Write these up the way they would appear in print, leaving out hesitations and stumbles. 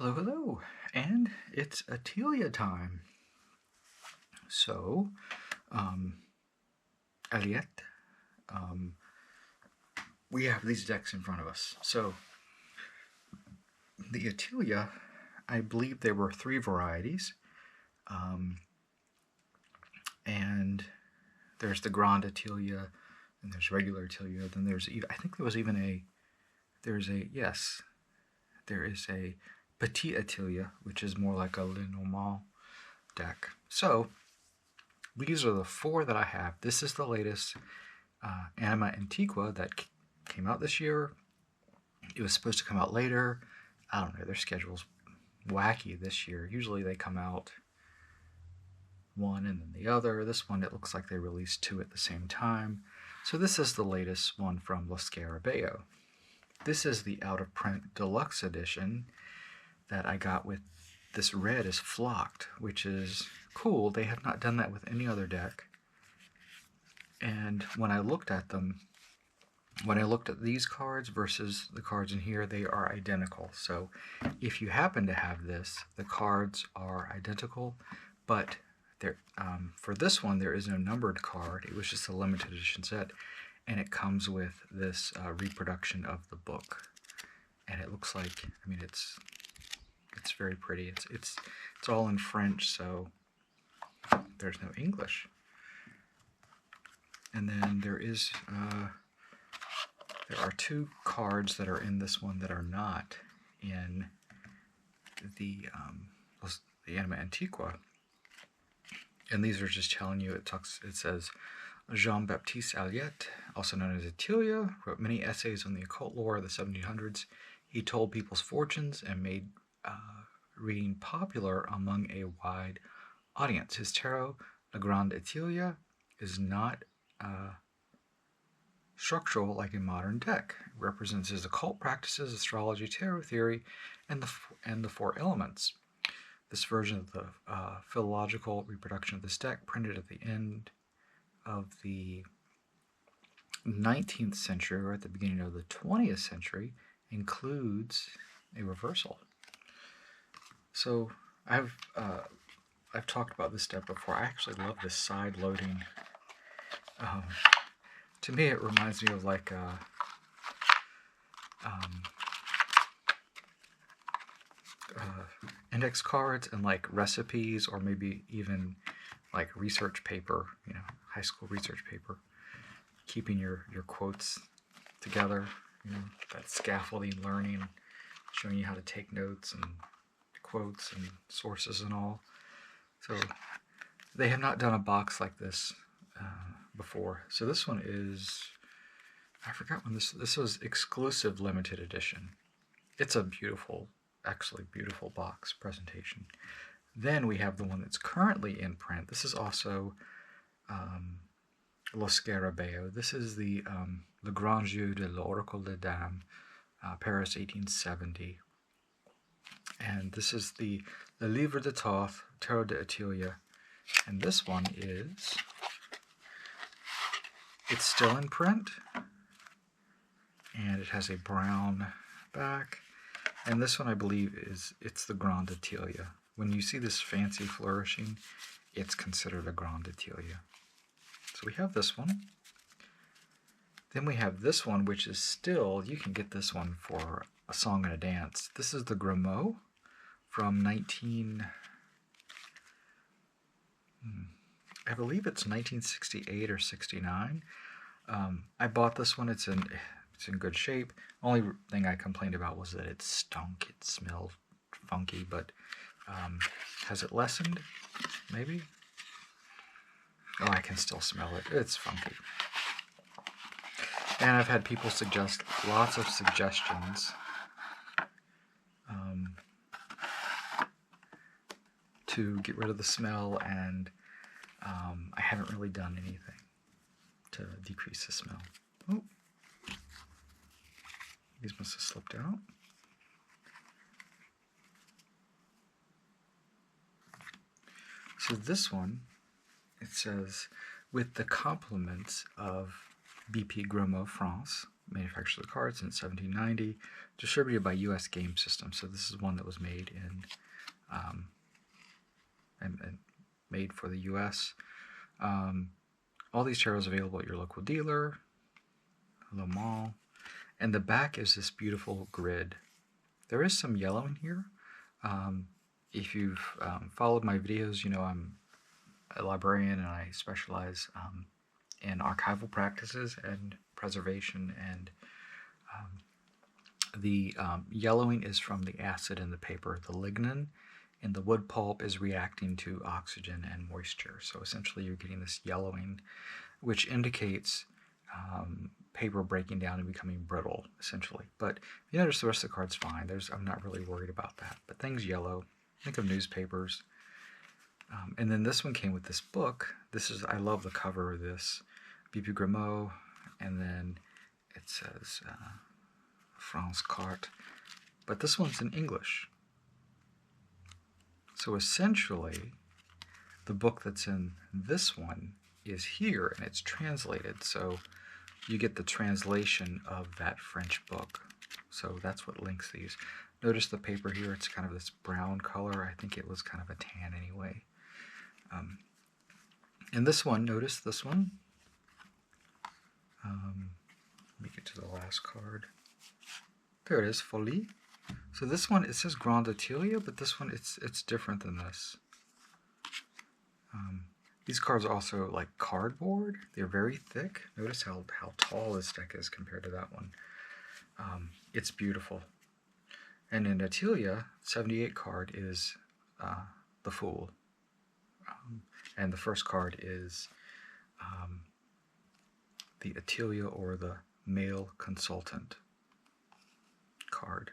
Hello, hello, and it's Etteilla time. So, Aliette, we have these decks in front of us. So, the Etteilla, I believe there were 3 varieties, and there's the Grande Etteilla, and there's regular Etteilla, then there's even, I think there was even there is a Petit Etteilla, which is more like a Le Normand deck. So, these are the 4 that I have. This is the latest Anima Antiqua that came out this year. It was supposed to come out later. I don't know, their schedule's wacky this year. Usually they come out one and then the other. This one, it looks like they released 2 at the same time. So this is the latest one from Lo Scarabeo. This is the out-of-print deluxe edition that I got with this red is flocked, which is cool. They have not done that with any other deck. And when I looked at them, when I looked at these cards versus the cards in here, they are identical. So if you happen to have this, the cards are identical, but for this one, there is no numbered card. It was just a limited edition set, and it comes with this reproduction of the book. And it looks like, I mean, it's very pretty. It's all in French, so there's no English. And then there are 2 cards that are in this one that are not in the Anima Antiqua. And these are just telling you, it says, Jean-Baptiste Aliette, also known as Etteilla, wrote many essays on the occult lore of the 1700s. He told people's fortunes and made reading popular among a wide audience. His tarot, La Grande Etteilla, is not structural like a modern deck. It represents his occult practices, astrology, tarot theory, and the 4 elements. This version of the philological reproduction of this deck, printed at the end of the 19th century or at the beginning of the 20th century, includes a reversal. So I've talked about this deck before. I actually love this side loading. To me, it reminds me of like index cards and like recipes, or maybe even like research paper, you know, high school research paper, keeping your quotes together, you know, that scaffolding learning, showing you how to take notes and quotes and sources and all. So they have not done a box like this before. So this one is, I forgot when this was exclusive limited edition. It's a beautiful, actually beautiful box presentation. Then we have the one that's currently in print. This is also Lo Scarabeo. This is the Le Grand Jeu de l'Oracle des Dames, Paris 1870. And this is the Le Livre de Thoth, Tarot de Etteilla. And this one is, it's still in print, and it has a brown back. And this one, I believe, it's the Grande Etteilla. When you see this fancy flourishing, it's considered a Grande Etteilla. So we have this one. Then we have this one, which is still, you can get this one for a song and a dance. This is the Grimaud from I believe it's 1968 or 69. I bought this one. It's in good shape. Only thing I complained about was that it stunk. It smelled funky, but has it lessened? Maybe? Oh, I can still smell it. It's funky. And I've had people suggest lots of suggestions to get rid of the smell, and I haven't really done anything to decrease the smell. Oh, these must have slipped out. So this one, it says, with the compliments of BP Grimaud France, manufactured the card since 1790, distributed by U.S. Game Systems. So this is one that was made in and made for the U.S. All these tarots available at your local dealer, Le Mans, and the back is this beautiful grid. There is some yellow in here. If you've followed my videos, you know I'm a librarian and I specialize in archival practices and preservation, and the yellowing is from the acid in the paper. The lignin in the wood pulp is reacting to oxygen and moisture. So essentially you're getting this yellowing, which indicates paper breaking down and becoming brittle, essentially. But if you notice, the rest of the card's fine. I'm not really worried about that. But things yellow. Think of newspapers. And then this one came with this book. I love the cover of this. B.P. Grimaud, and then it says France Carte. But this one's in English. So essentially, the book that's in this one is here, and it's translated. So you get the translation of that French book. So that's what links these. Notice the paper here, it's kind of this brown color. I think it was kind of a tan anyway. And this one, notice this one. Let me get to the last card. There it is, Folie. So this one, it says Grande Etteilla, but this one, it's different than this. These cards are also like cardboard. They're very thick. Notice how tall this deck is compared to that one. It's beautiful. And in Etteilla, 78 card is the Fool. And the first card is the Etteilla, or the Male Consultant card.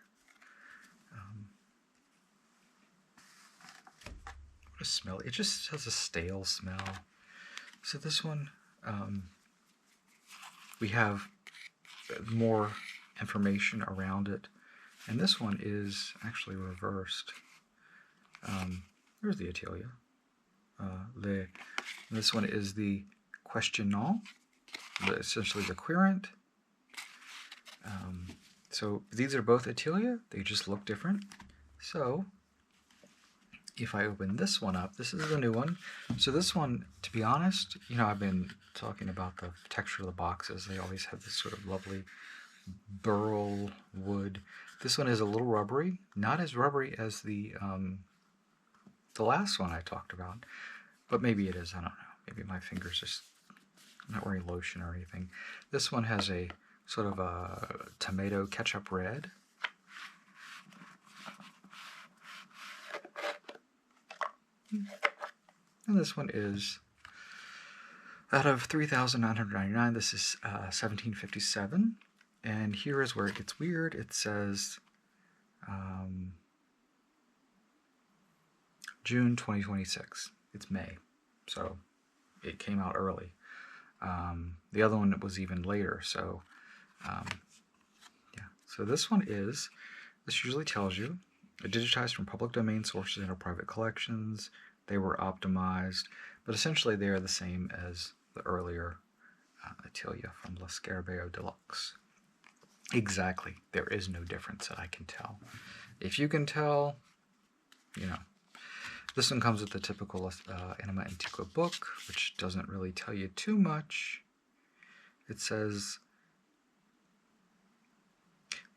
What a smell. It just has a stale smell. So this one, we have more information around it. And this one is actually reversed. There's the Etteilla. This one is the Questionnaire, essentially the querent. So these are both Etteilla. They just look different. So if I open this one up, this is the new one. So this one, to be honest, you know, I've been talking about the texture of the boxes. They always have this sort of lovely burl wood. This one is a little rubbery, not as rubbery as the last one I talked about, but maybe it is. I don't know. Maybe my fingers just, I'm not wearing lotion or anything. This one has a sort of a tomato ketchup red. And this one is, out of 3,999, this is 1757. And here is where it gets weird. It says June 2026. It's May, so it came out early. The other one was even later, so yeah. So this one is, this usually tells you, digitized from public domain sources and private collections. They were optimized, but essentially they are the same as the earlier Etteilla from Lo Scarabeo Deluxe. Exactly. There is no difference that I can tell. If you can tell, you know. This one comes with the typical Anima Antiqua book, which doesn't really tell you too much. It says,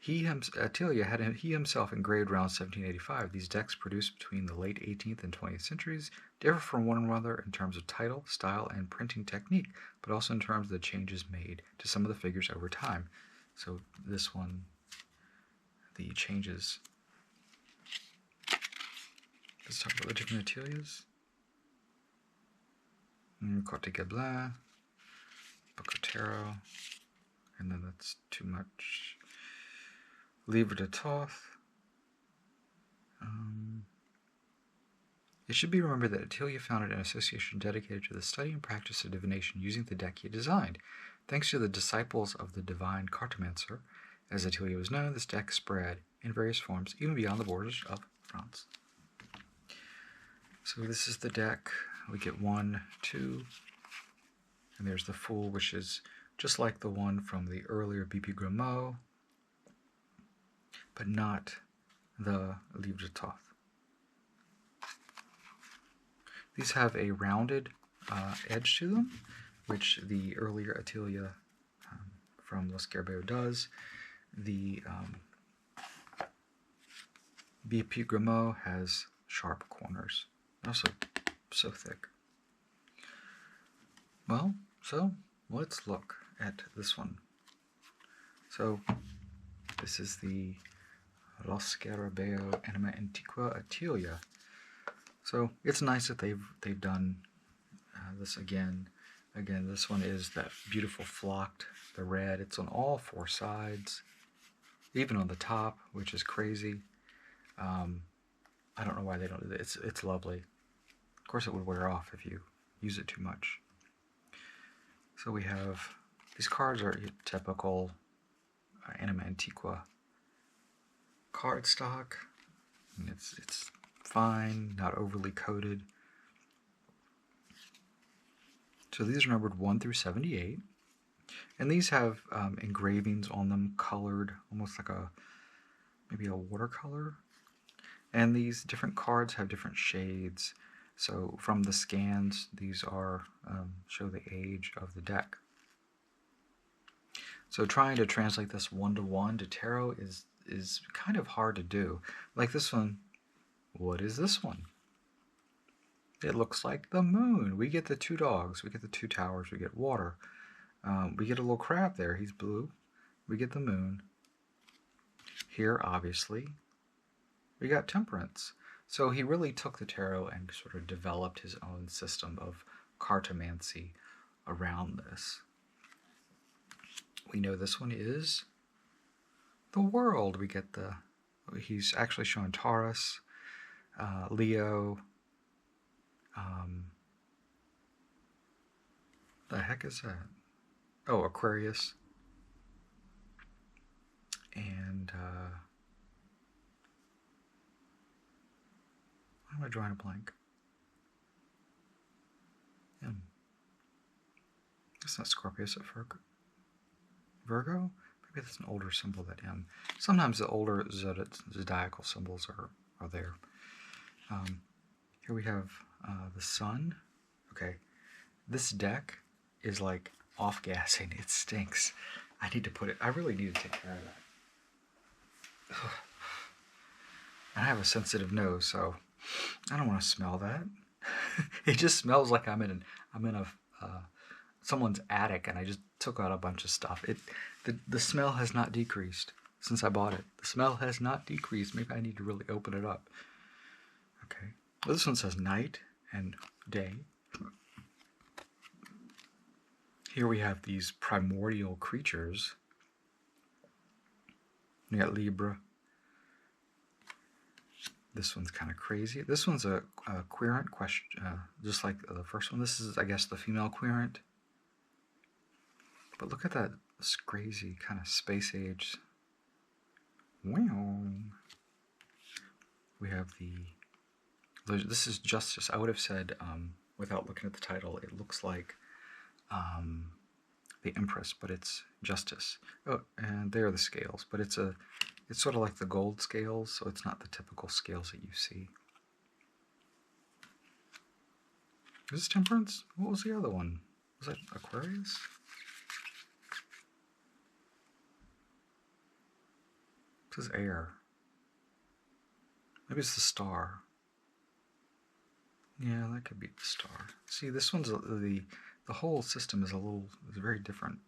Etteilla had he himself engraved around 1785. These decks produced between the late 18th and 20th centuries differ from one another in terms of title, style, and printing technique, but also in terms of the changes made to some of the figures over time. So this one, the changes. Let's talk about the different Etteillas. Côte Gablin, Bocatero, and then that's too much. Livre de Toth. It should be remembered that Etteilla founded an association dedicated to the study and practice of divination using the deck he designed. Thanks to the disciples of the divine cartomancer, as Etteilla was known, this deck spread in various forms even beyond the borders of France. So this is the deck. We get 1, 2, and there's the Fool, which is just like the one from the earlier BP Grimaud, but not the Livre de Toth. These have a rounded edge to them, which the earlier Etteilla from Lo Scarabeo does. The BP Grimaud has sharp corners, also so thick. Well, so let's look at this one. So this is the Lo Scarabeo Anima Antiqua Etteilla. So it's nice that they've done this again. Again, this one is that beautiful flocked, the red. It's on all four sides, even on the top, which is crazy. I don't know why they don't do it. It's lovely. Of course, it would wear off if you use it too much. So we have, these cards are typical Anima Antiqua cardstock. And it's fine, not overly coated. So these are numbered 1 through 78. And these have engravings on them, colored, almost like maybe a watercolor. And these different cards have different shades. So from the scans, these are show the age of the deck. So trying to translate this 1-to-1 to tarot is kind of hard to do. Like this one, what is this one? It looks like the moon. We get the two dogs, we get the two towers, we get water. We get a little crab there, he's blue. We get the moon. Here, obviously, we got temperance. So he really took the tarot and sort of developed his own system of cartomancy around this. We know this one is the world. We get he's actually showing Taurus, Leo, the heck is that? Oh, Aquarius. And why am I drawing a blank? It's not Scorpio, is it Virgo? Maybe that's an older symbol, that M. Sometimes the older zodiacal symbols are there. Here we have the sun. Okay, this deck is like off-gassing. It stinks. I really need to take care of that. Ugh. And I have a sensitive nose, so I don't want to smell that. It just smells like I'm in someone's attic and I just took out a bunch of stuff. The smell has not decreased since I bought it. The smell has not decreased. Maybe I need to really open it up. Okay. Well, this one says night and day. Here we have these primordial creatures. We got Libra. This one's kind of crazy. This one's a querent question, just like the first one. This is, I guess, the female querent. But look at that, this crazy kind of space age. Wow. We have this is Justice. I would have said, without looking at the title, it looks like the Empress, but it's Justice. Oh, and there are the scales, but it's sort of like the gold scales, so it's not the typical scales that you see. Is this Temperance? What was the other one? Was that Aquarius? This is air. Maybe it's the star. Yeah, that could be the star. See, this one's the whole system is very different.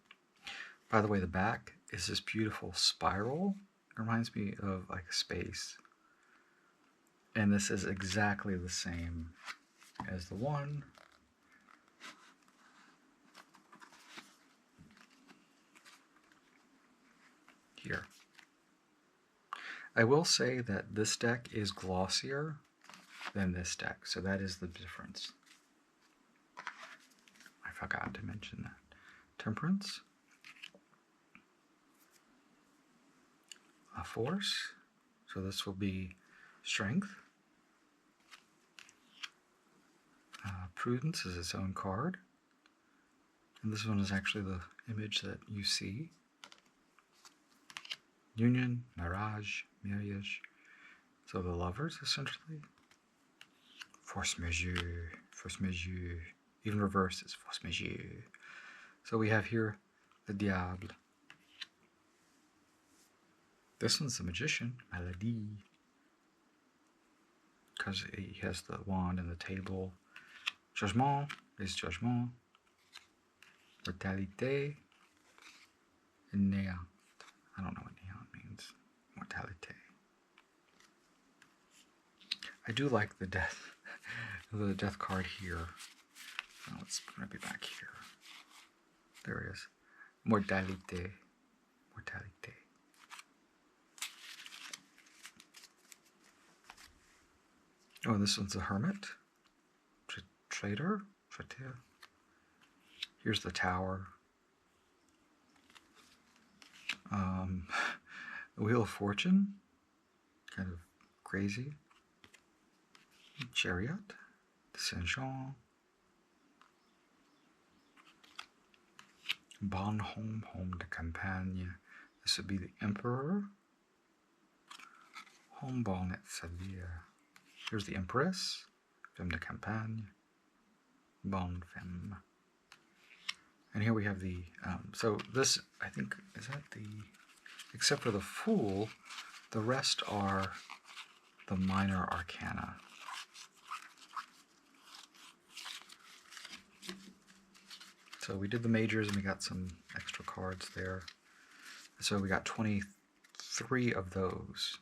By the way, the back is this beautiful spiral. It reminds me of like space. And this is exactly the same as the one. Here. I will say that this deck is glossier than this deck, so that is the difference. I forgot to mention that. Temperance. A force. So this will be strength. Prudence is its own card. And this one is actually the image that you see. Union, marriage, mariage. So the lovers, essentially. Force majeure, force majeure. Even reverse is force majeure. So we have here the diable. This one's the magician, maladie. Because he has the wand and the table. Jugement is judgment. Mortalité. Néant. I don't know what néant means. Mortalité. I do like the death card here. Oh, it's gonna be back here. There it is. Mortalité. Mortalité. Oh, this one's a hermit. Traitor. Traitor. Here's the tower. The Wheel of Fortune. Kind of crazy. Chariot. Saint Jean. Bonhomme, home de campagne. This would be the Emperor. Home bonnet Seville. Here's the Empress. Femme de campagne. Bonne femme. And here we have the, so this, I think, is that the, except for the Fool, the rest are the minor arcana. So we did the majors and we got some extra cards there. So we got 23 of those.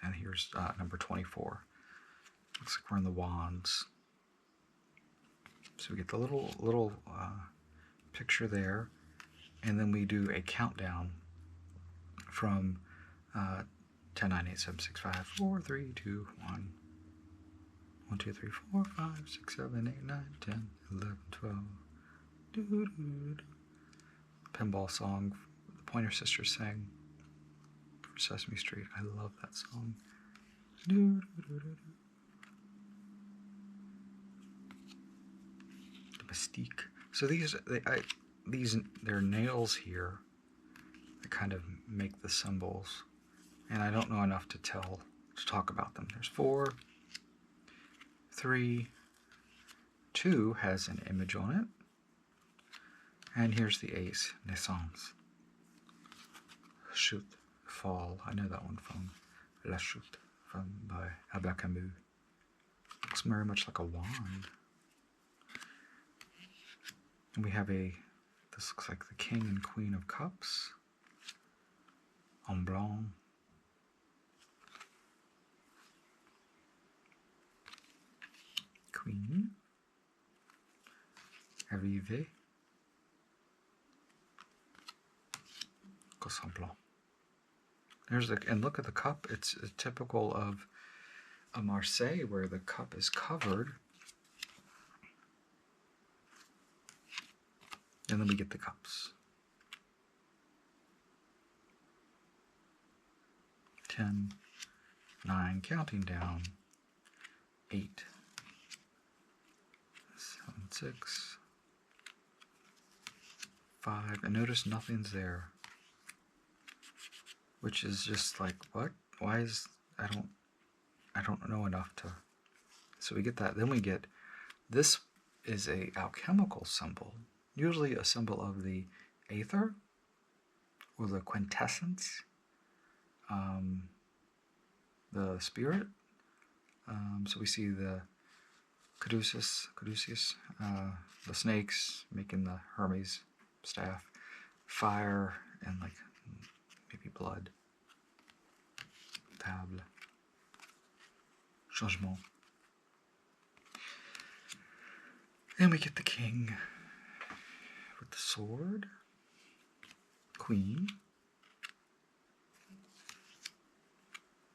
And here's number 24. Looks like we're in the wands. So we get the little picture there. And then we do a countdown from 10, 9, 8, 7, 6, 5, 4, 3, 2, 1. 1, 2, 3, 4, 5, 6, 7, 8, 9, 10, 11, 12. Pinball song the Pointer Sisters sang for Sesame Street. I love that song. The mystique. So they're nails here that kind of make the symbols, and I don't know enough to talk about them. There's 4, 3, 2 has an image on it. And here's the ace, naissance. Chute, fall. I know that one from La Chute by Albert Camus. Looks very much like a wand. And we have this looks like the King and Queen of Cups. En blanc. Queen. Arrivé. And look at the cup. It's typical of a Marseille where the cup is covered. And then we get the cups. 10, 9, counting down. 8, 7, 6, 5. And notice nothing's there. Which is just like, what? Why is, I don't know enough to, so we get that. Then we get, this is a alchemical symbol, usually a symbol of the aether, or the quintessence, the spirit. So we see the caduceus, the snakes making the Hermes staff, fire, and like, maybe blood. Table. Changement. And we get the king with the sword. Queen.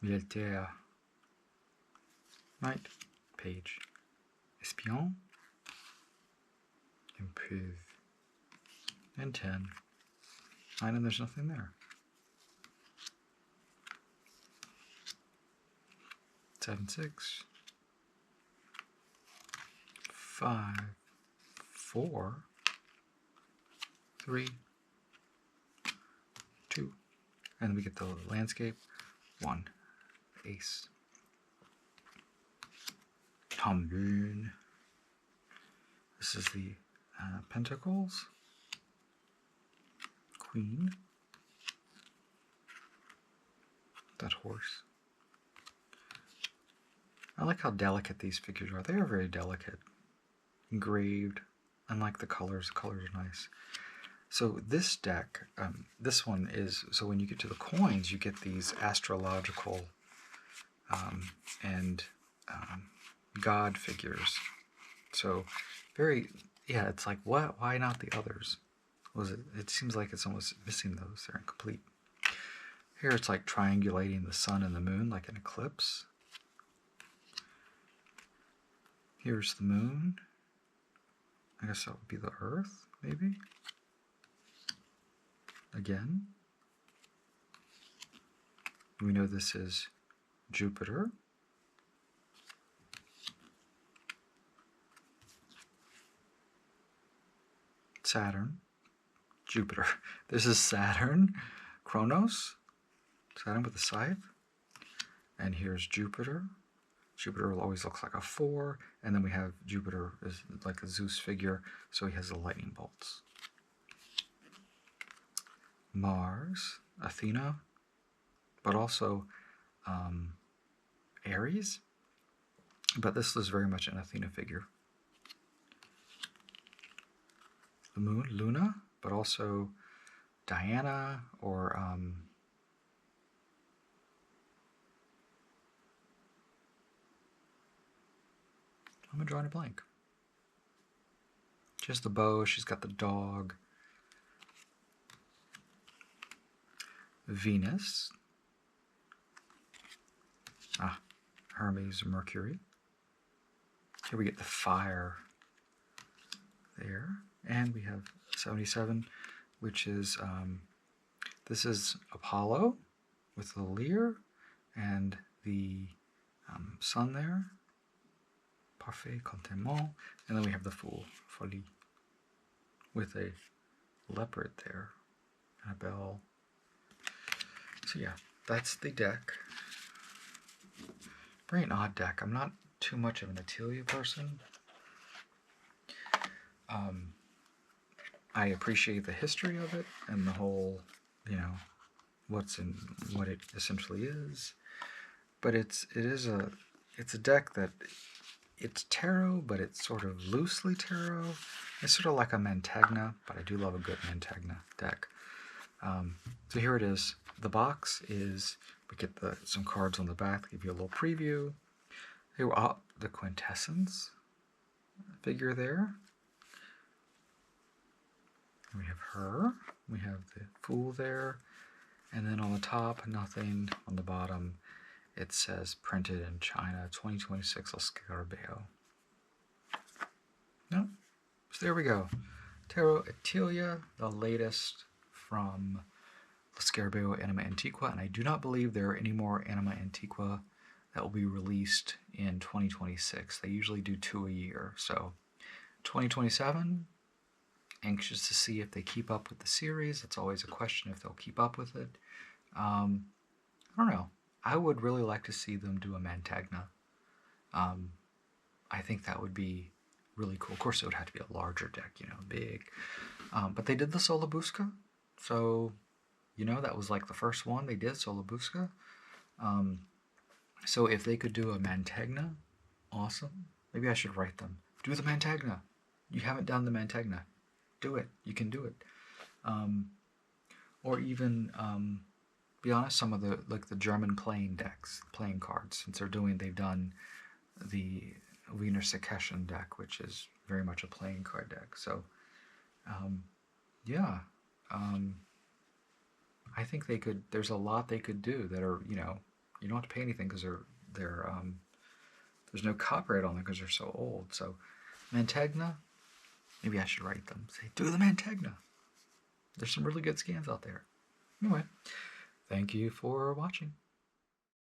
Militaire. Knight. Page. Espion. Improve. And 10. 9, and there's nothing there. 7, 6, 5, 4, 3, 2, and we get the landscape, 1, ace. Tombone. This is the pentacles, queen, that horse. I like how delicate these figures are. They are very delicate, engraved. Unlike the colors are nice. So this deck, this one is, so when you get to the coins, you get these astrological and god figures. So very, yeah, it's like, what? Why not the others? It seems like it's almost missing those. They're incomplete. Here it's like triangulating the sun and the moon like an eclipse. Here's the moon. I guess that would be the earth, maybe. Again. We know this is Jupiter. Saturn. Jupiter. This is Saturn. Kronos. Saturn with a scythe. And here's Jupiter. Jupiter always looks like a 4, and then we have Jupiter is like a Zeus figure, so he has the lightning bolts. Mars, Athena, but also Aries, but this is very much an Athena figure. The moon, Luna, but also Diana, or I'm drawing a blank. She has the bow, she's got the dog. Venus. Hermes, Mercury. Here we get the fire there. And we have 77, which is, this is Apollo with the lyre and the sun there. Parfait, contentement. And then we have the Fool, Folie, with a leopard there and a bell. So yeah, that's the deck. Very an odd deck. I'm not too much of an Etteilla person. I appreciate the history of it and the whole, you know, what it essentially is. But it's a deck that it's tarot, but it's sort of loosely tarot. It's sort of like a Mantegna, but I do love a good Mantegna deck. So here it is. The box is, we get some cards on the back, give you a little preview. Here, the quintessence figure there. We have her. We have the Fool there. And then on the top, nothing. On the bottom, it says printed in China, 2026 Lo Scarabeo. No? So there we go. Tarot Etteilla, the latest from Lo Scarabeo Anima Antiqua, and I do not believe there are any more Anima Antiqua that will be released in 2026. They usually do 2 a year. So 2027, anxious to see if they keep up with the series. It's always a question if they'll keep up with it. I don't know. I would really like to see them do a Mantegna. I think that would be really cool. Of course, it would have to be a larger deck, you know, big. But they did the Solabusca, so, you know, that was like the first one they did, Solabusca. So if they could do a Mantegna, awesome. Maybe I should write them. Do the Mantegna. You haven't done the Mantegna. Do it. You can do it. Or even, be honest, some of the, like the German playing decks, playing cards, since they've done the Wiener Secession deck, which is very much a playing card deck. So, yeah. I think they could, there's a lot they could do that are, you know, you don't have to pay anything because there's no copyright on them because they're so old. So, Mantegna, maybe I should write them. Say, do the Mantegna. There's some really good scans out there. Anyway, thank you for watching.